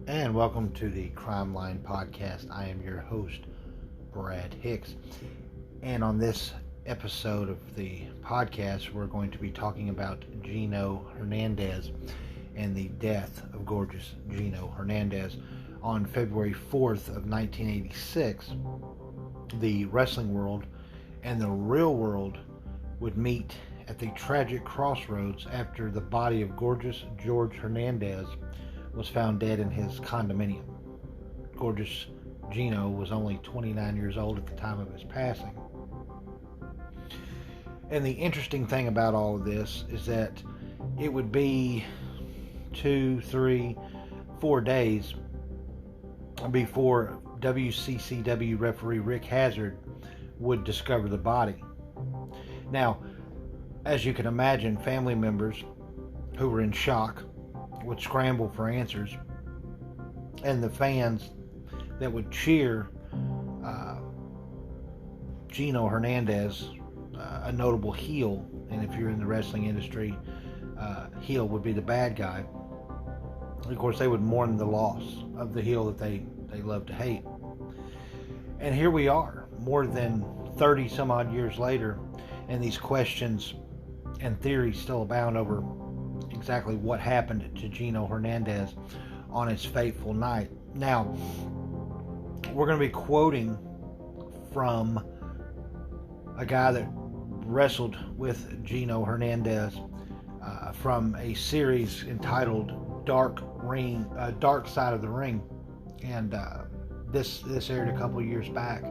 And welcome to the Crime Line Podcast. I am your host, Brad Hicks. And on this episode of the podcast, we're going to be talking about Gino Hernandez and the death of gorgeous Gino Hernandez. On February 4th of 1986, the wrestling world and the real world would meet at the tragic crossroads after the body of gorgeous George Hernandez was found dead in his condominium. Gorgeous Gino was only 29 years old at the time of his passing. And the interesting thing about all of this is that it would be 2, 3, 4 days before WCCW referee Rick Hazard would discover the body. Now, as you can imagine, family members who were in shock would scramble for answers, and the fans that would cheer Gino Hernandez, a notable heel, and if you're in the wrestling industry, heel would be the bad guy. Of course, they would mourn the loss of the heel that they love to hate. And here we are, more than 30 some odd years later, and these questions and theories still abound over exactly what happened to Gino Hernandez on his fateful night. Now, we're going to be quoting from a guy that wrestled with Gino Hernandez from a series entitled Dark Side of the Ring, and this aired a couple years back,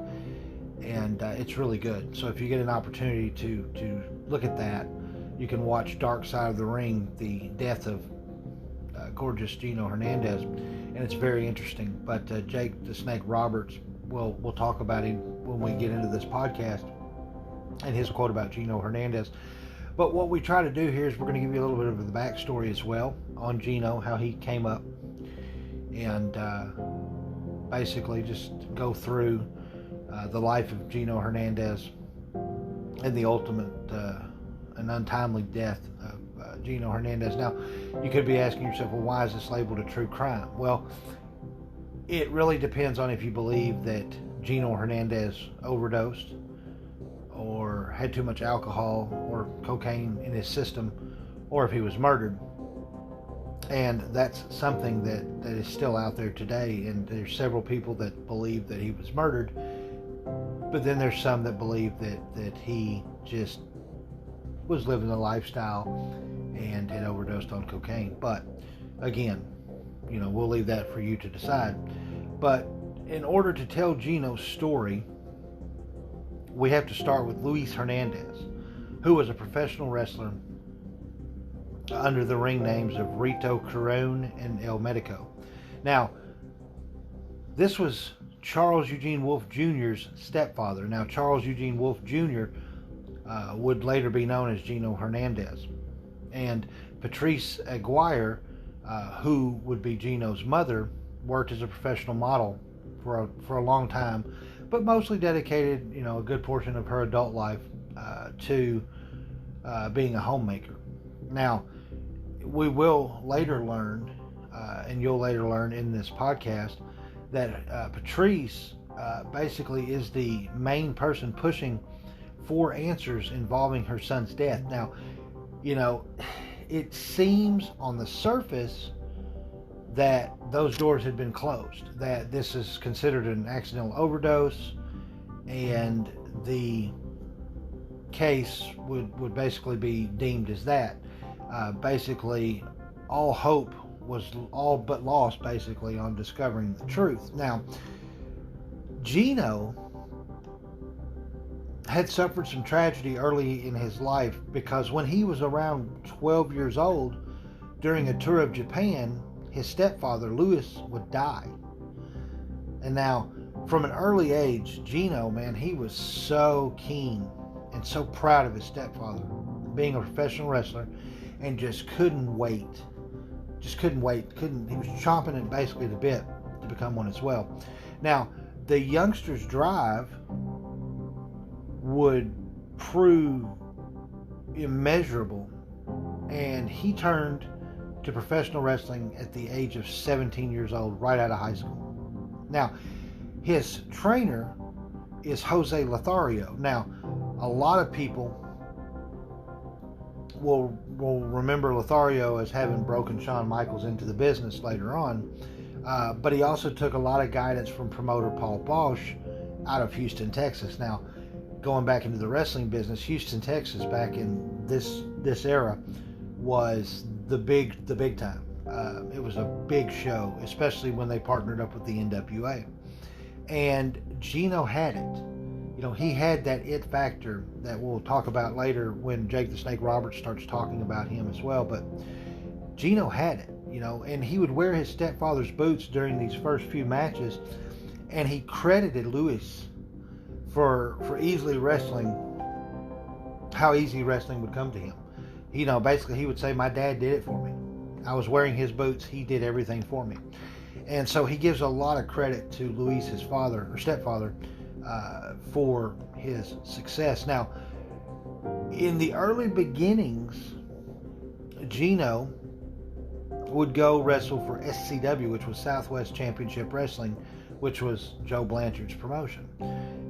and it's really good. So if you get an opportunity to look at that, you can watch Dark Side of the Ring, the death of gorgeous Gino Hernandez, and it's very interesting. But Jake the Snake Roberts, we'll talk about him when we get into this podcast, and his quote about Gino Hernandez. But what we try to do here is we're going to give you a little bit of the backstory as well on Gino, how he came up, and basically just go through the life of Gino Hernandez and the ultimate an untimely death of Gino Hernandez. Now, you could be asking yourself, well, why is this labeled a true crime? Well, it really depends on if you believe that Gino Hernandez overdosed or had too much alcohol or cocaine in his system, or if he was murdered. And that's something that is still out there today, and there's several people that believe that he was murdered, but then there's some that believe that he just was living the lifestyle and had overdosed on cocaine. But again, we'll leave that for you to decide. But in order to tell Gino's story, we have to start with Luis Hernandez, who was a professional wrestler under the ring names of Rito Carone and El Medico. Now, this was Charles Eugene Wolfe Jr.'s stepfather. Now, Charles Eugene Wolfe Jr. Would later be known as Gino Hernandez. And Patrice Aguirre, who would be Gino's mother, worked as a professional model for a long time, but mostly dedicated, a good portion of her adult life to being a homemaker. Now, we will later learn, and you'll later learn in this podcast, that Patrice basically is the main person pushing for answers involving her son's death. Now, it seems on the surface that those doors had been closed, that this is considered an accidental overdose, and the case would basically be deemed as that. Basically, all hope was all but lost, basically, on discovering the truth. Now, Gino had suffered some tragedy early in his life, because when he was around 12 years old, during a tour of Japan, his stepfather, Louis, would die. And now, from an early age, Gino, man, he was so keen and so proud of his stepfather, being a professional wrestler, and just couldn't wait. He was chomping at basically the bit to become one as well. Now, the youngster's drive would prove immeasurable, and he turned to professional wrestling at the age of 17 years old, right out of high school. Now, his trainer is Jose Lothario. Now, a lot of people will remember Lothario as having broken Shawn Michaels into the business later on, but he also took a lot of guidance from promoter Paul Boesch out of Houston, Texas. Now, going back into the wrestling business, Houston, Texas, back in this era, was the big time. It was a big show, especially when they partnered up with the NWA. And Gino had it. He had that it factor that we'll talk about later when Jake the Snake Roberts starts talking about him as well. But Gino had it, and he would wear his stepfather's boots during these first few matches, and he credited Luis for easily wrestling, how easy wrestling would come to him. Basically he would say, my dad did it for me. I was wearing his boots. He did everything for me. And so he gives a lot of credit to Luis, his father or stepfather, for his success. Now, in the early beginnings, Gino would go wrestle for SCW, which was Southwest Championship Wrestling, which was Joe Blanchard's promotion.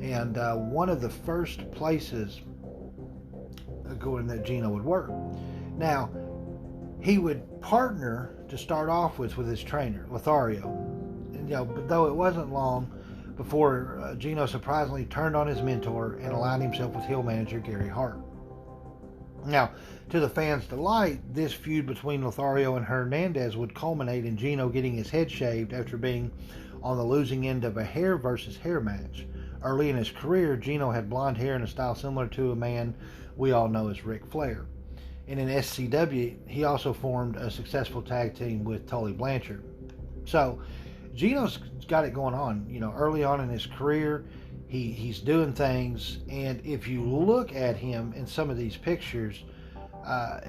And one of the first places going that Gino would work. Now, he would partner to start off with his trainer, Lothario. And, but though it wasn't long before Gino surprisingly turned on his mentor and aligned himself with heel manager Gary Hart. Now, to the fans' delight, this feud between Lothario and Hernandez would culminate in Gino getting his head shaved after being on the losing end of a hair versus hair match. Early in his career, Gino had blonde hair in a style similar to a man we all know as Ric Flair. And in SCW, he also formed a successful tag team with Tully Blanchard. So, Gino's got it going on. Early on in his career, he's doing things, and if you look at him in some of these pictures,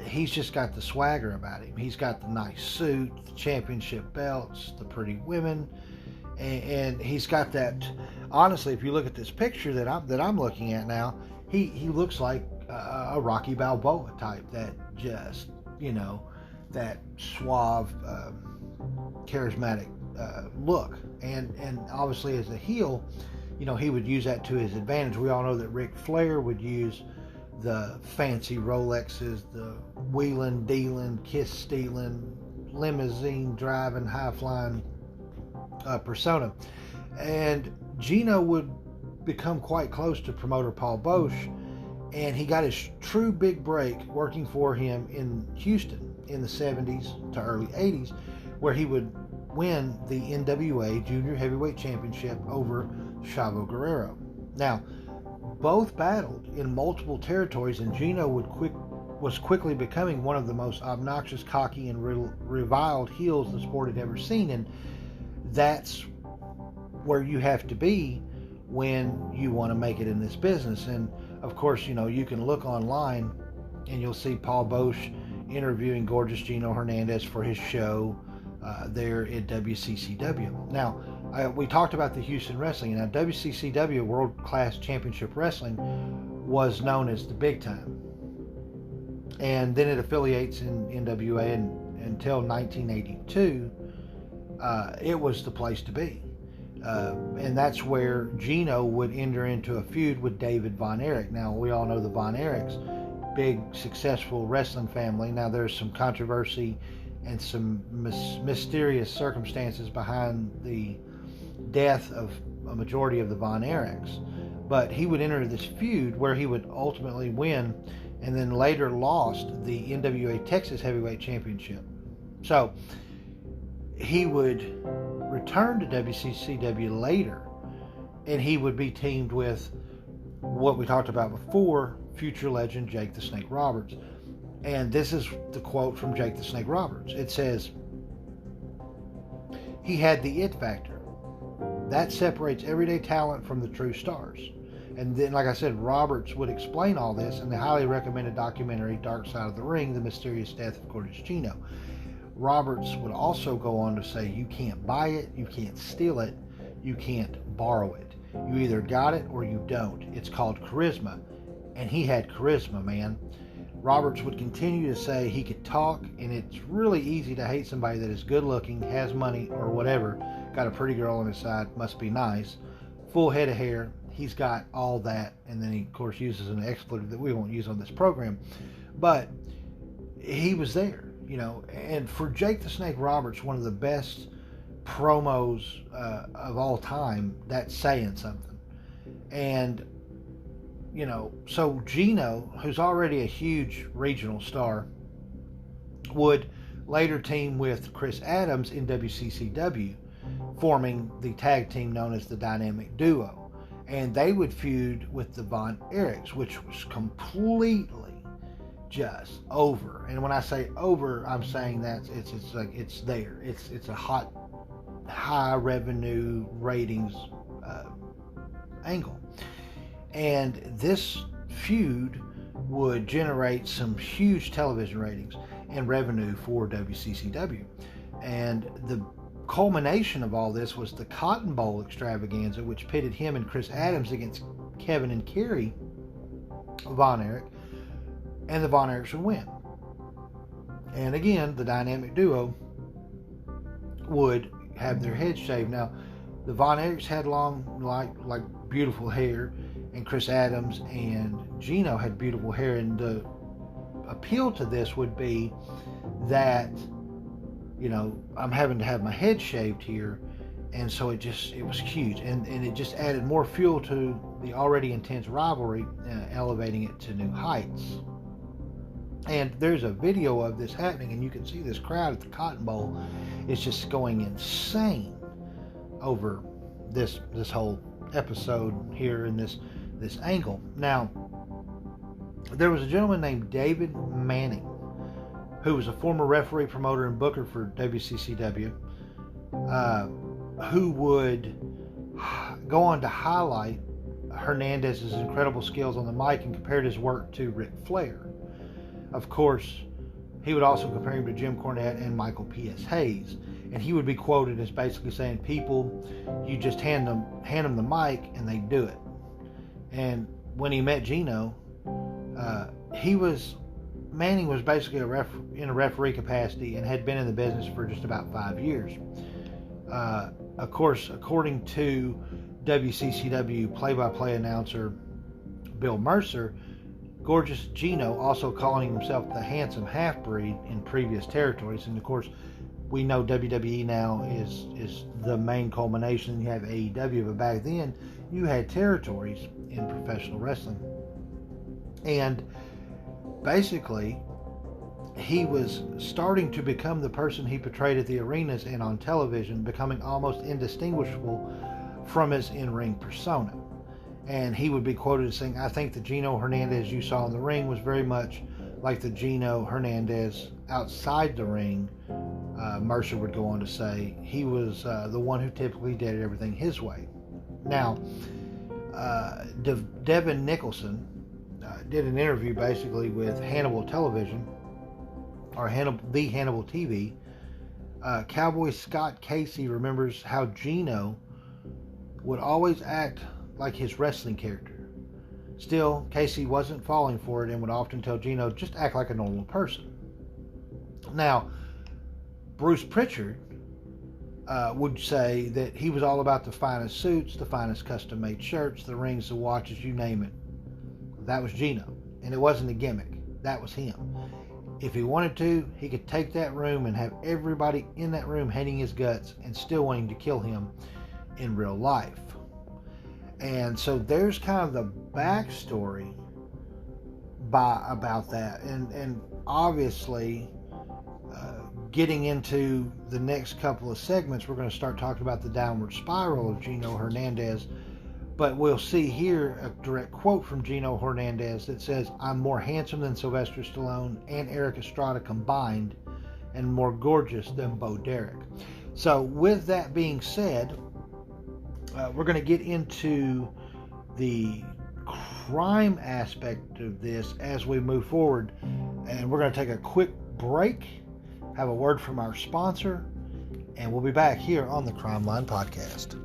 he's just got the swagger about him. He's got the nice suit, the championship belts, the pretty women, and he's got that. Honestly, if you look at this picture that I'm looking at now, he looks like a Rocky Balboa type. That just that suave, charismatic look, and obviously as a heel, he would use that to his advantage. We all know that Ric Flair would use the fancy Rolexes, the wheeling, dealing, kiss stealing, limousine driving, high flying persona, and Gino would become quite close to promoter Paul Boesch, and he got his true big break working for him in Houston in the 70s to early 80s, where he would win the NWA Junior Heavyweight Championship over Chavo Guerrero. Now, both battled in multiple territories, and Gino was quickly becoming one of the most obnoxious, cocky, and reviled heels the sport had ever seen, and that's where you have to be when you want to make it in this business. And of course, you can look online and you'll see Paul Boesch interviewing gorgeous Gino Hernandez for his show there at WCCW. Now, we talked about the Houston Wrestling. Now, WCCW, World Class Championship Wrestling, was known as the Big Time. And then it affiliates in NWA, and until 1982, it was the place to be. And that's where Gino would enter into a feud with David Von Erich. Now, we all know the Von Erichs, big, successful wrestling family. Now, there's some controversy and some mysterious circumstances behind the death of a majority of the Von Erichs. But he would enter this feud where he would ultimately win, and then later lost the NWA Texas Heavyweight Championship. So he would return to WCCW later, and he would be teamed with what we talked about before, future legend Jake the Snake Roberts. And this is the quote from Jake the Snake Roberts. It says, "He had the it factor. That separates everyday talent from the true stars." And then, like I said, Roberts would explain all this in the highly recommended documentary Dark Side of the Ring, The Mysterious Death of Gorgeous Gino. Roberts would also go on to say, you can't buy it, you can't steal it, you can't borrow it. You either got it or you don't. It's called charisma. And he had charisma, man. Roberts would continue to say he could talk, and it's really easy to hate somebody that is good looking, has money, or whatever, got a pretty girl on his side, must be nice, full head of hair, he's got all that, and then he, of course, uses an expletive that we won't use on this program, but he was there, and for Jake the Snake Roberts, one of the best promos of all time, that's saying something. And so Gino, who's already a huge regional star, would later team with Chris Adams in WCCW, forming the tag team known as the Dynamic Duo. And they would feud with the Von Erichs, which was completely just over. And when I say over, I'm saying that it's like it's there. It's a high revenue ratings angle. And this feud would generate some huge television ratings and revenue for WCCW. And the culmination of all this was the Cotton Bowl extravaganza, which pitted him and Chris Adams against Kevin and Kerry Von Erich, and the Von Erichs would win. And again, the Dynamic Duo would have their heads shaved. Now, the Von Erichs had long, like beautiful hair, and Chris Adams and Gino had beautiful hair, and the appeal to this would be that, I'm having to have my head shaved here, and so it was huge, and it just added more fuel to the already intense rivalry, elevating it to new heights. And there's a video of this happening, and you can see this crowd at the Cotton Bowl is just going insane over this whole episode here in this angle. Now, there was a gentleman named David Manning, who was a former referee, promoter, and booker for WCCW, who would go on to highlight Hernandez's incredible skills on the mic and compared his work to Ric Flair. Of course, he would also compare him to Jim Cornette and Michael P.S. Hayes, and he would be quoted as basically saying, "People, you just hand them the mic and they do it." And when he met Gino, Manning was basically in a referee capacity and had been in the business for just about 5 years. Of course, according to WCCW play-by-play announcer Bill Mercer, Gorgeous Gino, also calling himself the handsome half-breed in previous territories. And of course, we know WWE now is the main culmination. You have AEW, but back then you had territories in professional wrestling. And basically, he was starting to become the person he portrayed at the arenas and on television, becoming almost indistinguishable from his in-ring persona. And he would be quoted as saying, "I think the Gino Hernandez you saw in the ring was very much like the Gino Hernandez outside the ring." Mercer would go on to say he was the one who typically did everything his way. Now, Devin Nicholson did an interview basically with Hannibal Television, or the Hannibal TV. Cowboy Scott Casey remembers how Gino would always act like his wrestling character. Still, Casey wasn't falling for it and would often tell Gino, "Just act like a normal person." Now, Bruce Pritchard would say that he was all about the finest suits, the finest custom-made shirts, the rings, the watches, you name it. That was Gino, and it wasn't a gimmick. That was him. If he wanted to, he could take that room and have everybody in that room hating his guts and still wanting to kill him in real life. And so there's kind of the backstory about that. And obviously, getting into the next couple of segments, we're going to start talking about the downward spiral of Gino Hernandez. But we'll see here a direct quote from Gino Hernandez that says, "I'm more handsome than Sylvester Stallone and Eric Estrada combined, and more gorgeous than Bo Derek." So with that being said, we're going to get into the crime aspect of this as we move forward. And we're going to take a quick break, have a word from our sponsor, and we'll be back here on the Crime Line Podcast.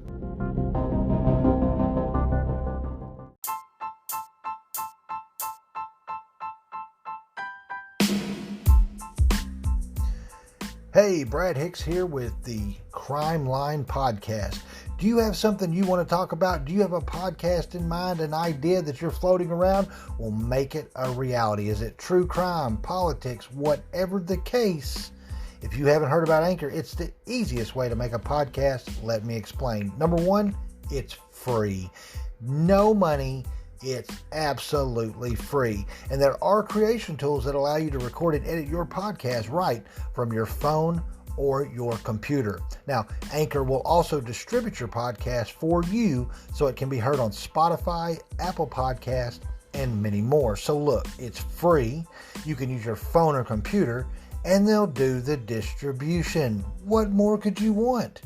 Hey, Brad Hicks here with the Crime Line Podcast. Do you have something you want to talk about? Do you have a podcast in mind, an idea that you're floating around? Well, make it a reality. Is it true crime, politics, whatever the case? If you haven't heard about Anchor, it's the easiest way to make a podcast. Let me explain. Number one, it's free. No money. It's absolutely free. And there are creation tools that allow you to record and edit your podcast right from your phone or your computer. Now, Anchor will also distribute your podcast for you so it can be heard on Spotify, Apple Podcasts, and many more. So look, it's free. You can use your phone or computer, and they'll do the distribution. What more could you want?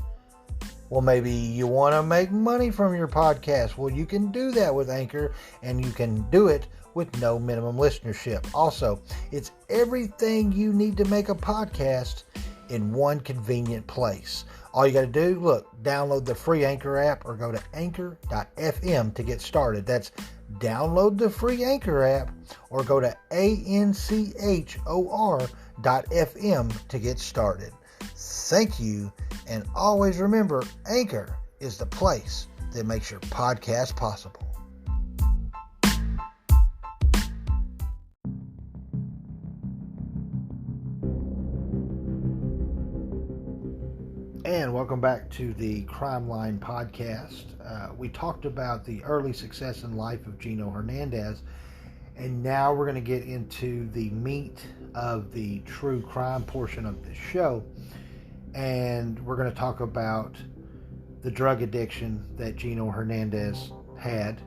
Well, maybe you want to make money from your podcast. Well, you can do that with Anchor, and you can do it with no minimum listenership. Also, it's everything you need to make a podcast in one convenient place. All you got to do, download the free Anchor app or go to anchor.fm to get started. That's download the free Anchor app or go to anchor.fm to get started. Thank you, and always remember, Anchor is the place that makes your podcast possible. And welcome back to the Crime Line Podcast. We talked about the early success in life of Gino Hernandez, and now we're going to get into the meat of the true crime portion of the show. And we're going to talk about the drug addiction that Gino Hernandez had.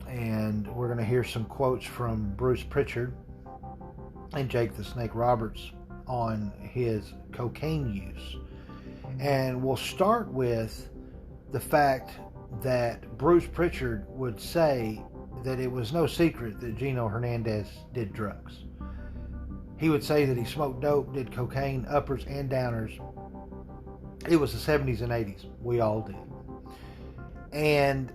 And we're going to hear some quotes from Bruce Prichard and Jake the Snake Roberts on his cocaine use. And we'll start with the fact that Bruce Prichard would say that it was no secret that Gino Hernandez did drugs. He would say that he smoked dope, did cocaine, uppers and downers. It was the 70s and 80s. We all did. And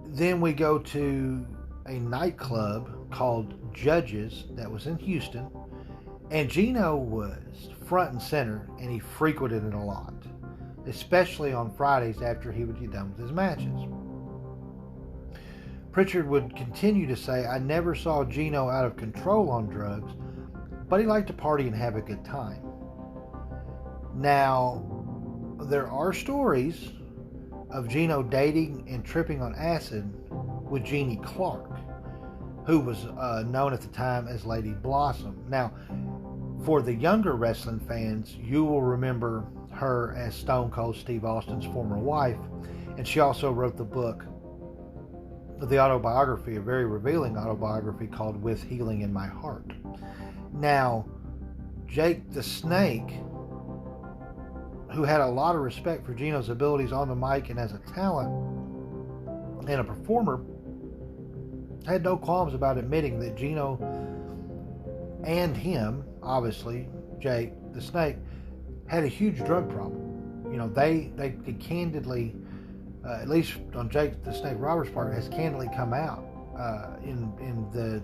then we go to a nightclub called Judges that was in Houston. And Gino was front and center, and he frequented it a lot, especially on Fridays after he would get done with his matches. Prichard would continue to say, I never saw Gino out of control on drugs, but he liked to party and have a good time. Now, there are stories of Gino dating and tripping on acid with Jeannie Clark, who was known at the time as Lady Blossom. Now, for the younger wrestling fans, you will remember her as Stone Cold Steve Austin's former wife, and she also wrote the book, the autobiography, a very revealing autobiography called With Healing in My Heart. Now, Jake the Snake, who had a lot of respect for Gino's abilities on the mic and as a talent and a performer, had no qualms about admitting that Gino and him, obviously, Jake the Snake, had a huge drug problem. You know, they could candidly, at least on Jake the Snake Roberts' part, has candidly come out in the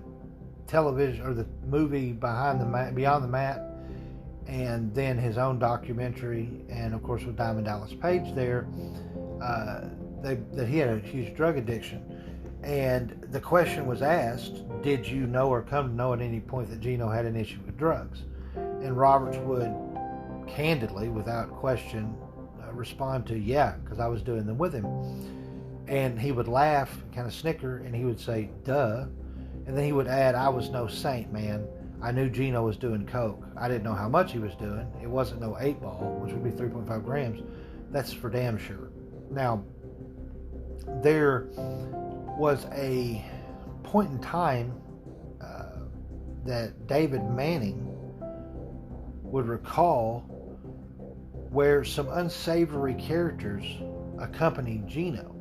television or the movie Beyond the Mat, and then his own documentary, and of course with Diamond Dallas Page there, that he had a huge drug addiction. And the question was asked, did you know or come to know at any point that Gino had an issue with drugs? And Roberts would candidly, without question, respond to, yeah, because I was doing them with him. And he would laugh, kind of snicker, and he would say, duh. And then he would add, I was no saint, man. I knew Gino was doing coke. I didn't know how much he was doing. It wasn't no 8-ball, which would be 3.5 grams. That's for damn sure. Now, there was a point in time that David Manning would recall where some unsavory characters accompanied Gino.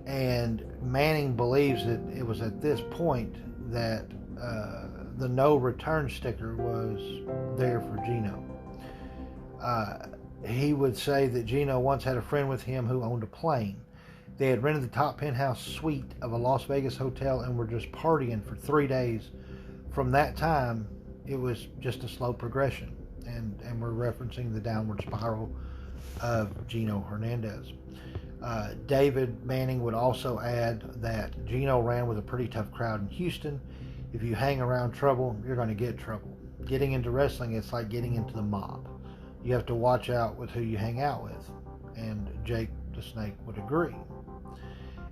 And Manning believes that it was at this point that the no return sticker was there for Gino. He would say that Gino once had a friend with him who owned a plane. They had rented the top penthouse suite of a Las Vegas hotel and were just partying for 3 days. From that time, it was just a slow progression. and we're referencing the downward spiral of Gino Hernandez. David Manning would also add that Gino ran with a pretty tough crowd in Houston. If you hang around trouble, you're going to get trouble. Getting into wrestling, it's like getting into the mob. You have to watch out with who you hang out with. And Jake the Snake would agree.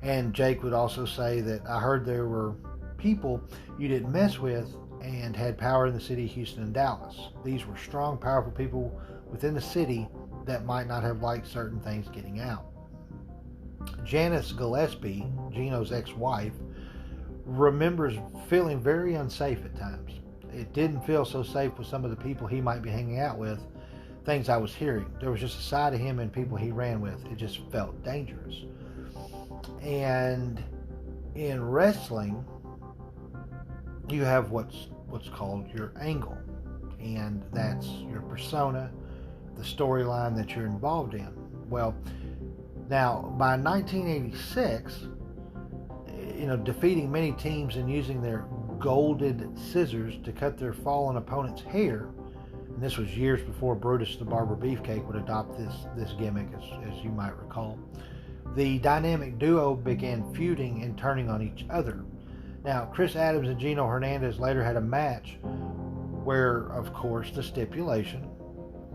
And Jake would also say that I heard there were people you didn't mess with and had power in the city of Houston and Dallas. These were strong, powerful people within the city that might not have liked certain things getting out. Janice Gillespie, Gino's ex-wife, remembers feeling very unsafe at times. It didn't feel so safe with some of the people he might be hanging out with, things I was hearing. There was just a side of him and people he ran with. It just felt dangerous. And in wrestling, you have what's called your angle, and that's your persona, the storyline that you're involved in. Well, now by 1986, defeating many teams and using their golded scissors to cut their fallen opponent's hair, and this was years before Brutus the Barber Beefcake would adopt this gimmick, as you might recall. The dynamic duo began feuding and turning on each other. Now, Chris Adams and Gino Hernandez later had a match where, of course, the stipulation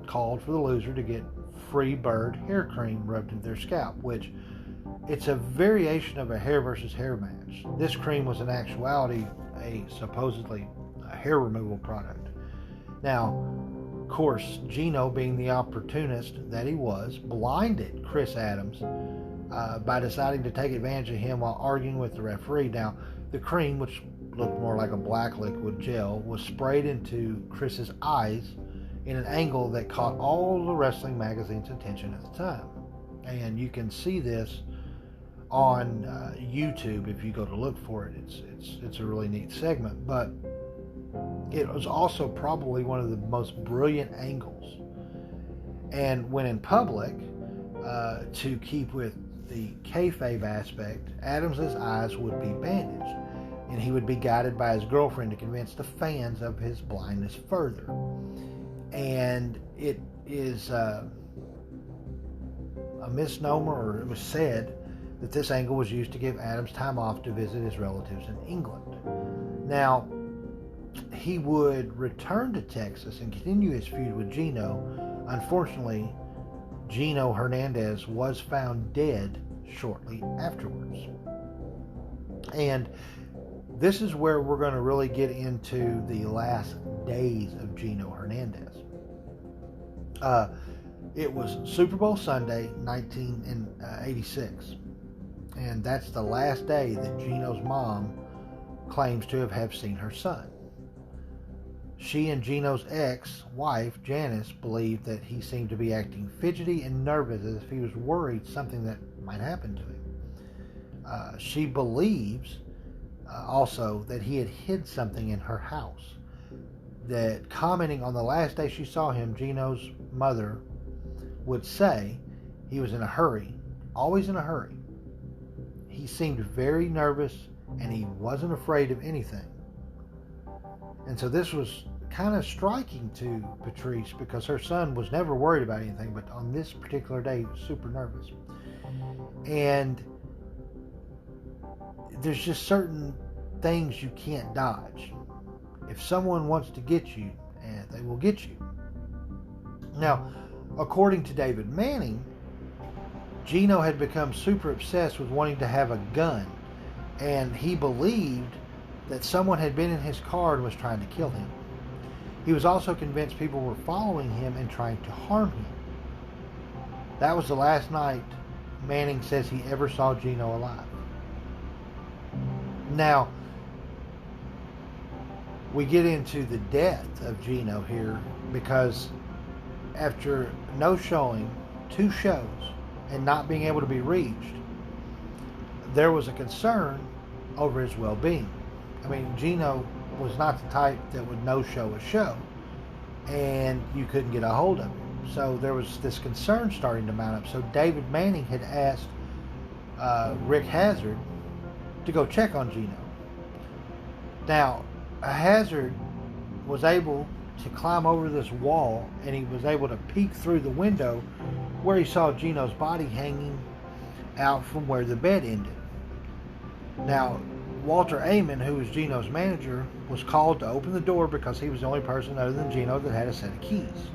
called for the loser to get free bird hair cream rubbed into their scalp, which it's a variation of a hair versus hair match. This cream was in actuality supposedly a hair removal product. Now, of course, Gino, being the opportunist that he was, blinded Chris Adams by deciding to take advantage of him while arguing with the referee. Now, the cream, which looked more like a black liquid gel, was sprayed into Chris's eyes in an angle that caught all the wrestling magazines' attention at the time. And you can see this on YouTube if you go to look for it. It's a really neat segment, but it was also probably one of the most brilliant angles. And when in public, to keep with the kayfabe aspect, Adams's eyes would be bandaged, and he would be guided by his girlfriend to convince the fans of his blindness further. And it is a misnomer, or it was said that this angle was used to give Adams time off to visit his relatives in England. Now, he would return to Texas and continue his feud with Gino. Unfortunately, Gino Hernandez was found dead shortly afterwards. And this is where we're going to really get into the last days of Gino Hernandez. It was Super Bowl Sunday, 1986. And that's the last day that Gino's mom claims to have seen her son. She and Gino's ex-wife, Janice, believed that he seemed to be acting fidgety and nervous, as if he was worried something that might happen to him. She believes also that he had hid something in her house. That, commenting on the last day she saw him, Gino's mother would say he was in a hurry, always in a hurry. He seemed very nervous and he wasn't afraid of anything. And so this was kind of striking to Patrice, because her son was never worried about anything, but on this particular day he was super nervous. And there's just certain things you can't dodge. If someone wants to get you, they will get you. Now, according to David Manning, Gino had become super obsessed with wanting to have a gun, and he believed that someone had been in his car and was trying to kill him. He was also convinced people were following him and trying to harm him. That was the last night Manning says he ever saw Gino alive. Now, we get into the death of Gino here, because after no showing, 2 shows, and not being able to be reached, there was a concern over his well-being. I mean, Gino was not the type that would no-show a show, and you couldn't get a hold of him. So there was this concern starting to mount up. So David Manning had asked Rick Hazard to go check on Gino. Now, Hazard was able to climb over this wall, and he was able to peek through the window where he saw Gino's body hanging out from where the bed ended. Now, Walter Amon, who was Gino's manager, was called to open the door because he was the only person other than Gino that had a set of keys.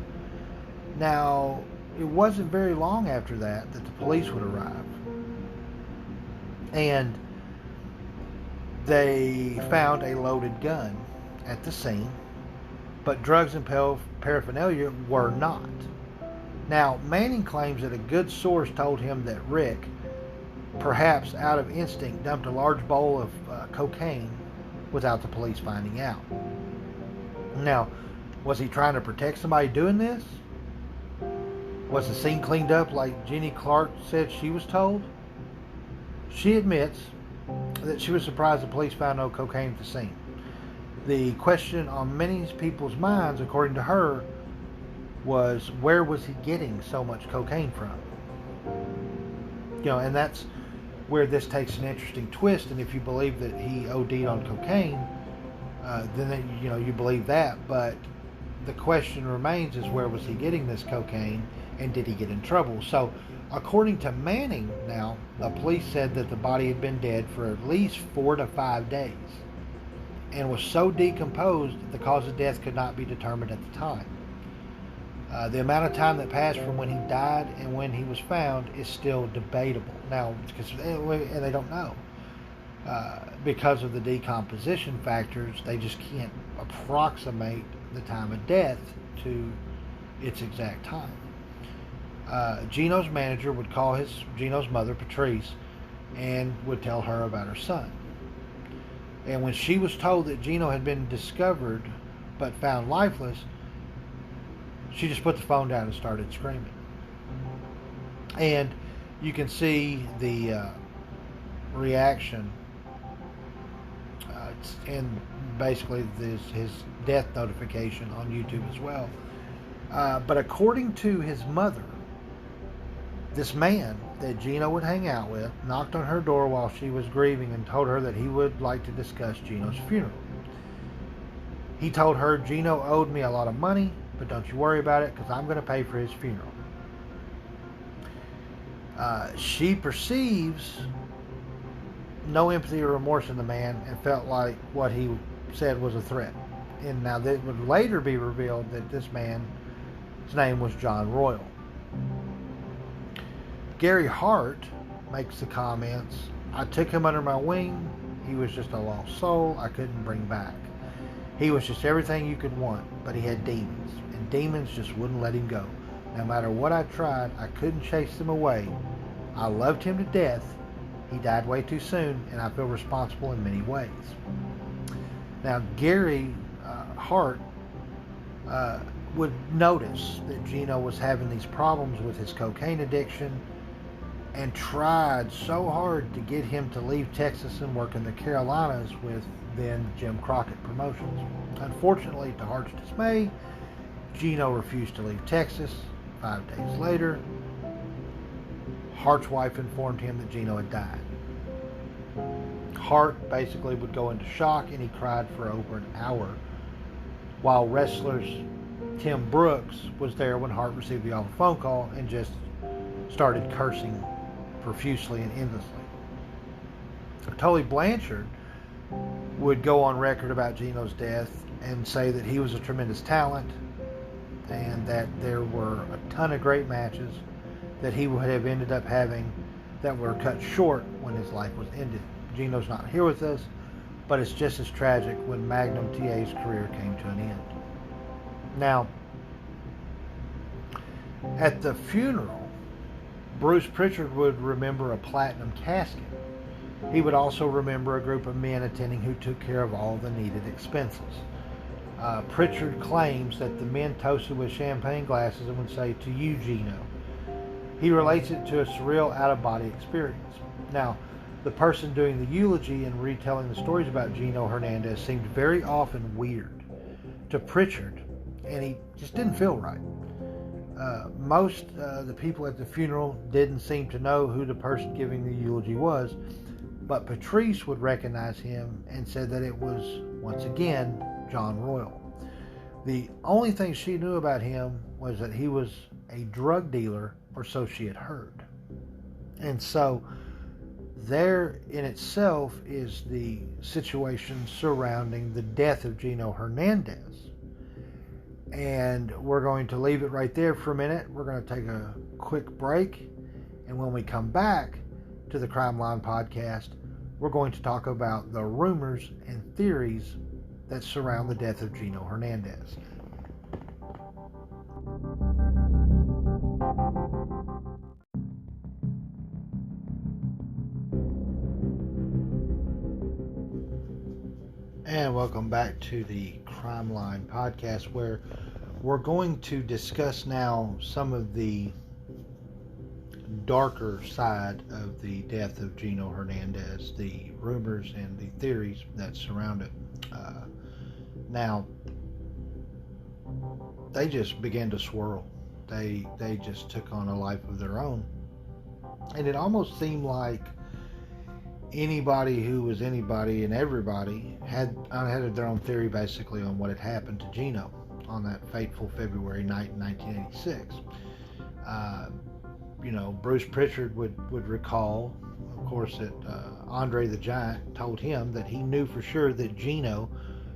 Now, it wasn't very long after that the police would arrive. And they found a loaded gun at the scene, but drugs and paraphernalia were not. Now, Manning claims that a good source told him that Rick, perhaps out of instinct, dumped a large bowl of cocaine without the police finding out. Now, was he trying to protect somebody doing this? Was the scene cleaned up like Jenny Clark said she was told? She admits that she was surprised the police found no cocaine at the scene. The question on many people's minds, according to her, was where was he getting so much cocaine from? And that's where this takes an interesting twist. And if you believe that he OD'd on cocaine, then you believe that. But the question remains is where was he getting this cocaine, and did he get in trouble? So, according to Manning, now the police said that the body had been dead for at least 4 to 5 days, and was so decomposed that the cause of death could not be determined at the time. The amount of time that passed from when he died and when he was found is still debatable. Now, and they don't know. Because of the decomposition factors, they just can't approximate the time of death to its exact time. Gino's manager would call Gino's mother, Patrice, and would tell her about her son. And when she was told that Gino had been discovered but found lifeless, she just put the phone down and started screaming. And you can see the reaction and basically his death notification on YouTube as well. But according to his mother, this man that Gino would hang out with knocked on her door while she was grieving and told her that he would like to discuss Gino's funeral. He told her, Gino owed me a lot of money, but don't you worry about it because I'm going to pay for his funeral. She perceives no empathy or remorse in the man and felt like what he said was a threat. And now that would later be revealed that this man's name was John Royal. Gary Hart makes the comments, I took him under my wing. He was just a lost soul I couldn't bring back. He was just everything you could want, but he had demons, and demons just wouldn't let him go. No matter what I tried, I couldn't chase them away. I loved him to death. He died way too soon, and I feel responsible in many ways. Now, Gary Hart would notice that Gino was having these problems with his cocaine addiction and tried so hard to get him to leave Texas and work in the Carolinas with then Jim Crockett Promotions. Unfortunately, to Hart's dismay, Gino refused to leave Texas. 5 days later, Hart's wife informed him that Gino had died. Hart basically would go into shock, and he cried for over an hour, while wrestlers Tim Brooks was there when Hart received the awful phone call and just started cursing profusely and endlessly. Tully Blanchard would go on record about Gino's death and say that he was a tremendous talent and that there were a ton of great matches that he would have ended up having that were cut short when his life was ended. Gino's not here with us, but it's just as tragic when Magnum TA's career came to an end. Now, at the funeral, Bruce Prichard would remember a platinum casket. He would also remember a group of men attending who took care of all the needed expenses. Prichard claims that the men toasted with champagne glasses and would say, "To you, Gino." He relates it to a surreal out-of-body experience. Now, the person doing the eulogy and retelling the stories about Gino Hernandez seemed very often weird to Prichard, and he just didn't feel right. Most the people at the funeral didn't seem to know who the person giving the eulogy was, but Patrice would recognize him and said that it was, once again, John Royal. The only thing she knew about him was that he was a drug dealer, or so she had heard. And so there in itself is the situation surrounding the death of Gino Hernandez. And we're going to leave it right there for a minute. We're going to take a quick break. And when we come back to the Crime Line podcast, we're going to talk about the rumors and theories that surround the death of Gino Hernandez. And welcome back to the Crime Line podcast, where we're going to discuss now some of the darker side of the death of Gino Hernandez, the rumors and the theories that surround it. Now, they just began to swirl. They just took on a life of their own. And it almost seemed like anybody who was anybody and everybody had their own theory basically on what had happened to Gino on that fateful February night in 1986. Bruce Pritchard would recall, of course, that Andre the Giant told him that he knew for sure that Gino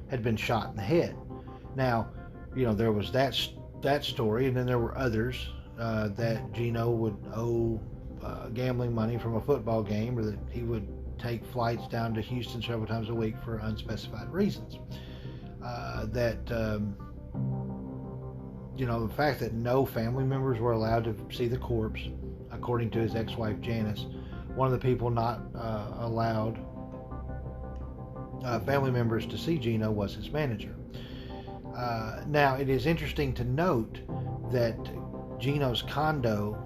had been shot in the head. Now, there was that story, and then there were others that Gino would owe gambling money from a football game, or that he would take flights down to Houston several times a week for unspecified reasons. The fact that no family members were allowed to see the corpse, according to his ex-wife Janice. One of the people not allowed family members to see Gino was his manager. Now, it is interesting to note that Gino's condo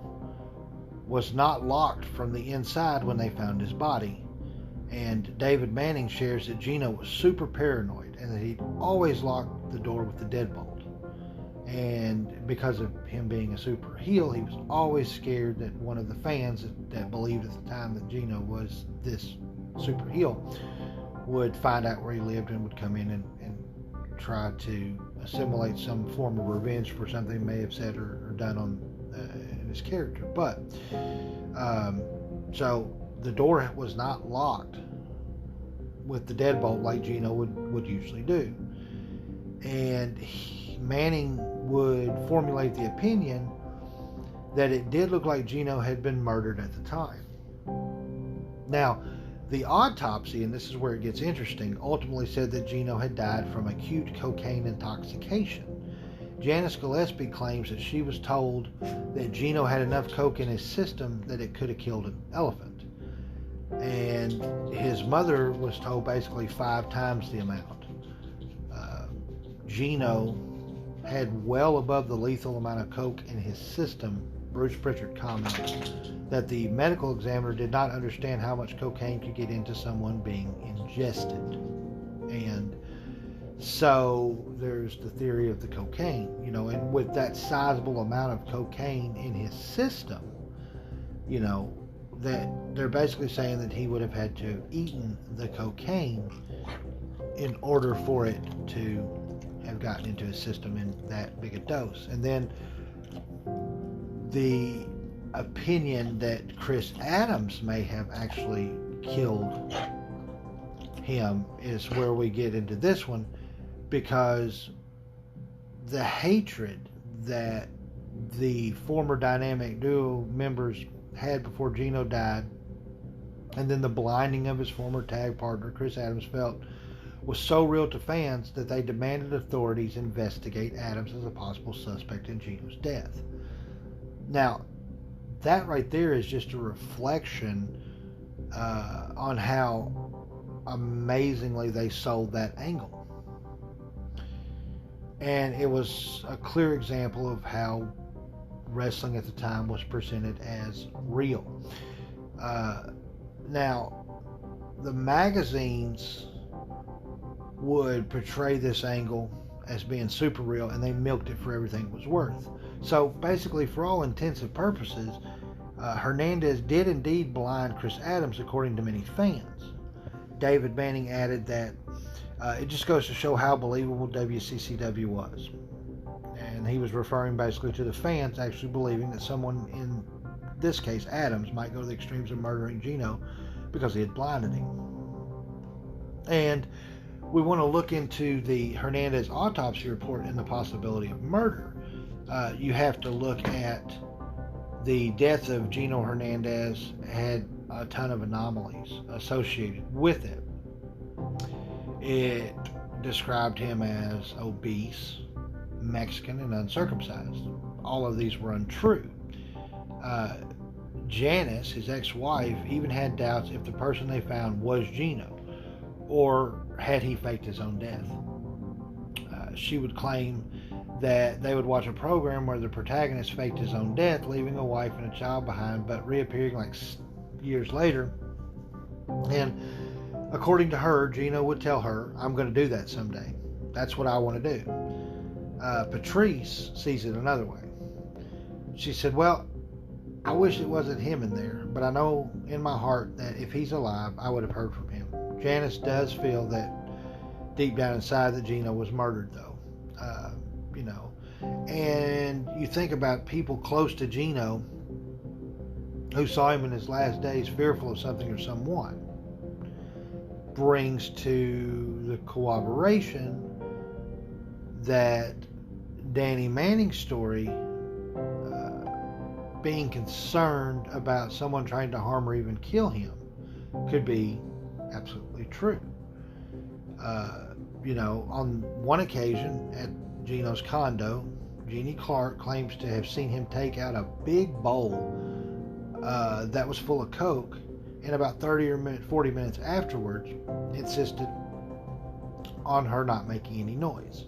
was not locked from the inside when they found his body. And David Manning shares that Gino was super paranoid and that he'd always locked the door with the deadbolt. And because of him being a super heel, he was always scared that one of the fans that believed at the time that Gino was this super heel would find out where he lived and would come in and try to assimilate some form of revenge for something he may have said or done in his character. But so the door was not locked with the deadbolt like Gino would usually do. And Manning would formulate the opinion that it did look like Gino had been murdered at the time. Now, the autopsy, and this is where it gets interesting, ultimately said that Gino had died from acute cocaine intoxication. Janice Gillespie claims that she was told that Gino had enough coke in his system that it could have killed an elephant. And his mother was told basically 5 times the amount. Gino had well above the lethal amount of coke in his system. Bruce Pritchard commented that the medical examiner did not understand how much cocaine could get into someone being ingested. And so there's the theory of the cocaine, and with that sizable amount of cocaine in his system, that they're basically saying that he would have had to have eaten the cocaine in order for it to have gotten into his system in that big a dose. And then the opinion that Chris Adams may have actually killed him is where we get into this one, because the hatred that the former dynamic duo members had before Gino died, and then the blinding of his former tag partner Chris Adams felt, was so real to fans that they demanded authorities investigate Adams as a possible suspect in Gino's death. Now, that right there is just a reflection on how amazingly they sold that angle. And it was a clear example of how wrestling at the time was presented as real. Now, the magazines would portray this angle as being super real, and they milked it for everything it was worth. So basically, for all intents and purposes, Hernandez did indeed blind Chris Adams, according to many fans. David Manning added that It just goes to show how believable WCCW was. And he was referring basically to the fans actually believing that someone, in this case Adams, might go to the extremes of murdering Gino because he had blinded him. And we want to look into the Hernandez autopsy report and the possibility of murder. You have to look at the death of Gino Hernandez had a ton of anomalies associated with it. It described him as obese, Mexican, and uncircumcised. All of these were untrue. Janice, his ex-wife, even had doubts if the person they found was Gino, or had he faked his own death. She would claim that they would watch a program where the protagonist faked his own death, leaving a wife and a child behind, but reappearing like years later. And according to her, Gino would tell her, "I'm going to do that someday. That's what I want to do." Patrice sees it another way. She said, "Well, I wish it wasn't him in there, but I know in my heart that if he's alive, I would have heard from him." Janice does feel that deep down inside that Gino was murdered, though. And you think about people close to Gino who saw him in his last days fearful of something or someone. Brings to the corroboration that Danny Manning's story, being concerned about someone trying to harm or even kill him, could be absolutely true. On one occasion at Gino's condo, Jeannie Clark claims to have seen him take out a big bowl that was full of Coke, and about 30 or 40 minutes afterwards insisted on her not making any noise.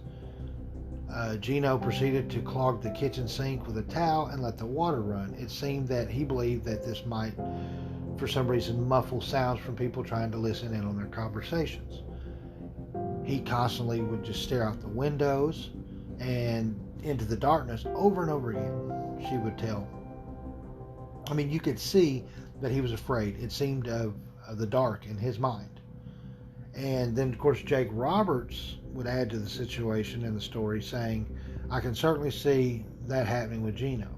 Gino proceeded to clog the kitchen sink with a towel and let the water run. It seemed that he believed that this might, for some reason, muffle sounds from people trying to listen in on their conversations. He constantly would just stare out the windows and into the darkness over and over again, she would tell. I mean, you could see that he was afraid. It seemed of the dark in his mind. And then, of course, Jake Roberts would add to the situation in the story, saying, "I can certainly see that happening with Gino,"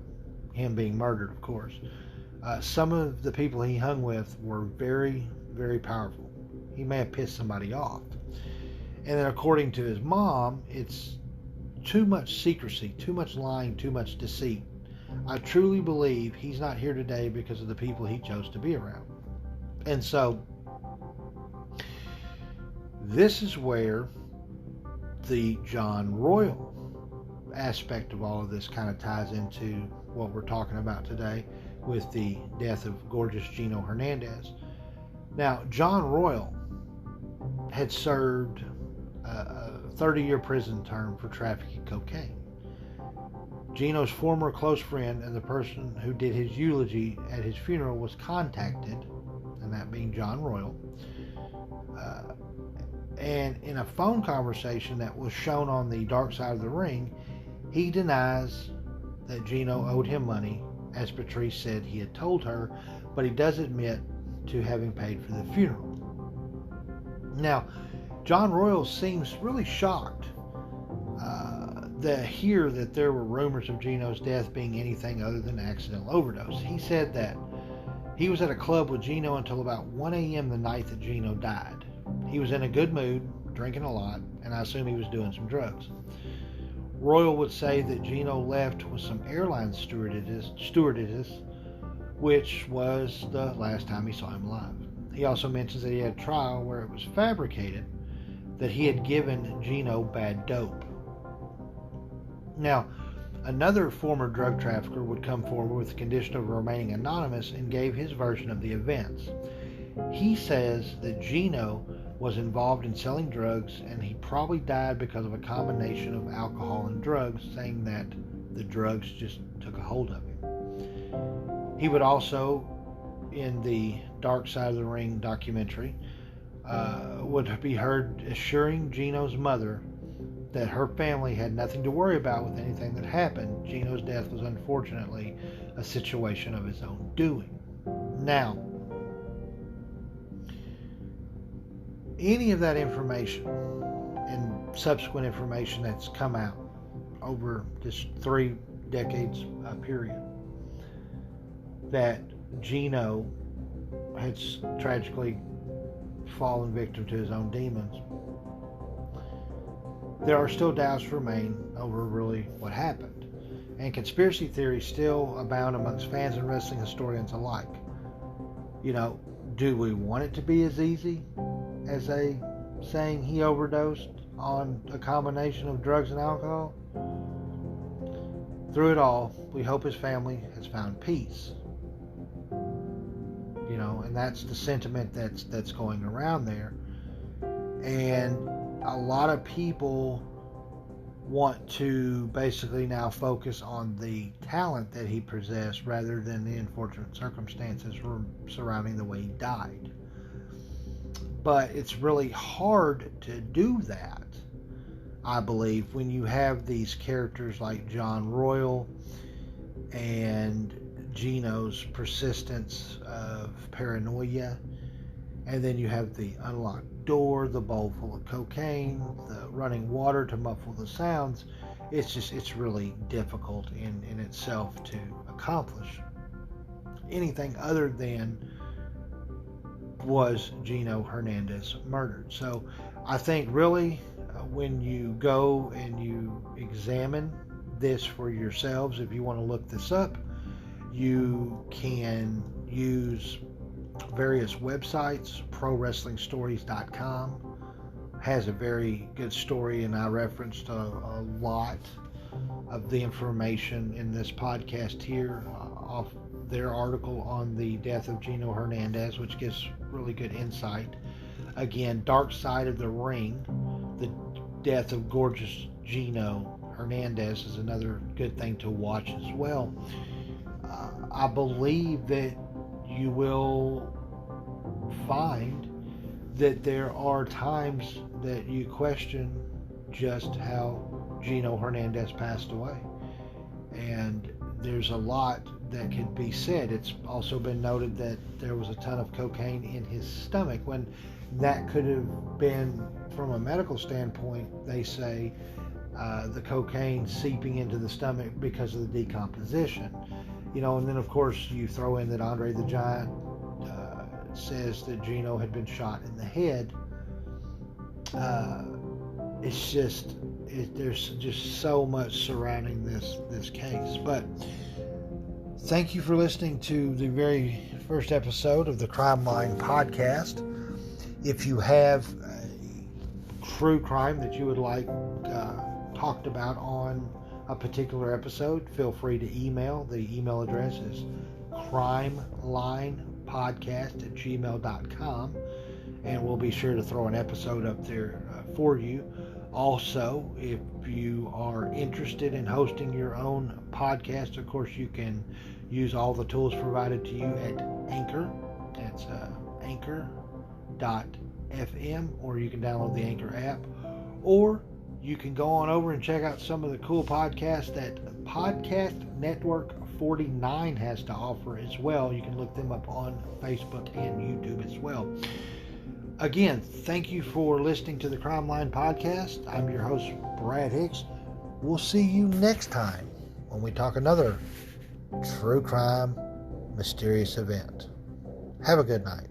him being murdered, of course. Some of the people he hung with were very, very powerful. He may have pissed somebody off. And then, according to his mom, it's too much secrecy, too much lying, too much deceit. I truly believe he's not here today because of the people he chose to be around. And so, this is where the John Royal aspect of all of this kind of ties into what we're talking about today with the death of gorgeous Gino Hernandez. Now, John Royal had served a 30-year prison term for trafficking cocaine. Gino's former close friend and the person who did his eulogy at his funeral was contacted, and that being John Royal. And in a phone conversation that was shown on the Dark Side of the Ring, he denies that Gino owed him money, as Patrice said he had told her, but he does admit to having paid for the funeral. Now, John Royal seems really shocked to hear that there were rumors of Gino's death being anything other than accidental overdose. He said that he was at a club with Gino until about 1 a.m. the night that Gino died. He was in a good mood, drinking a lot, and I assume he was doing some drugs. Royal would say that Gino left with some airline stewardesses, which was the last time he saw him alive. He also mentions that he had a trial where it was fabricated that he had given Gino bad dope. Now, another former drug trafficker would come forward with the condition of remaining anonymous and gave his version of the events. He says that Gino was involved in selling drugs and he probably died because of a combination of alcohol and drugs, saying that the drugs just took a hold of him. He would also, in the Dark Side of the Ring documentary, would be heard assuring Gino's mother that her family had nothing to worry about with anything that happened. Gino's death was unfortunately a situation of his own doing. Now, any of that information and subsequent information that's come out over this 3 decades period, that Gino had tragically fallen victim to his own demons, there are still doubts remain over really what happened. And conspiracy theories still abound amongst fans and wrestling historians alike. Do we want it to be as easy as saying he overdosed on a combination of drugs and alcohol? Through it all, we hope his family has found peace. And that's the sentiment that's going around there. And a lot of people want to basically now focus on the talent that he possessed rather than the unfortunate circumstances surrounding the way he died. But it's really hard to do that, I believe, when you have these characters like John Royal and Gino's persistence of paranoia, and then you have the unlocked door, the bowl full of cocaine, the running water to muffle the sounds. It's really difficult in itself to accomplish anything other than was Gino Hernandez murdered. So I think really when you go and you examine this for yourselves, if you want to look this up, you can use various websites. ProWrestlingStories.com has a very good story, and I referenced a lot of the information in this podcast here off their article on the death of Gino Hernandez, which gives really good insight. Again, Dark Side of the Ring, the death of gorgeous Gino Hernandez, is another good thing to watch as well. I believe that you will find that there are times that you question just how Gino Hernandez passed away. And there's a lot that could be said. It's also been noted that there was a ton of cocaine in his stomach, when that could have been, from a medical standpoint, they say the cocaine seeping into the stomach because of the decomposition. And then of course you throw in that Andre the Giant says that Gino had been shot in the head. There's just so much surrounding this case. But thank you for listening to the very first episode of the Crime Line podcast. If you have true crime that you would like talked about on a particular episode, feel free to email. The email address is crimelinepodcast@gmail.com, and we'll be sure to throw an episode up there for you. Also, if you are interested in hosting your own podcast, of course you can use all the tools provided to you at Anchor. That's anchor.fm, or you can download the Anchor app, or you can go on over and check out some of the cool podcasts that Podcast Network 49 has to offer as well. You can look them up on Facebook and YouTube as well. Again, thank you for listening to the Crime Line podcast. I'm your host, Brad Hicks. We'll see you next time when we talk another true crime mysterious event. Have a good night.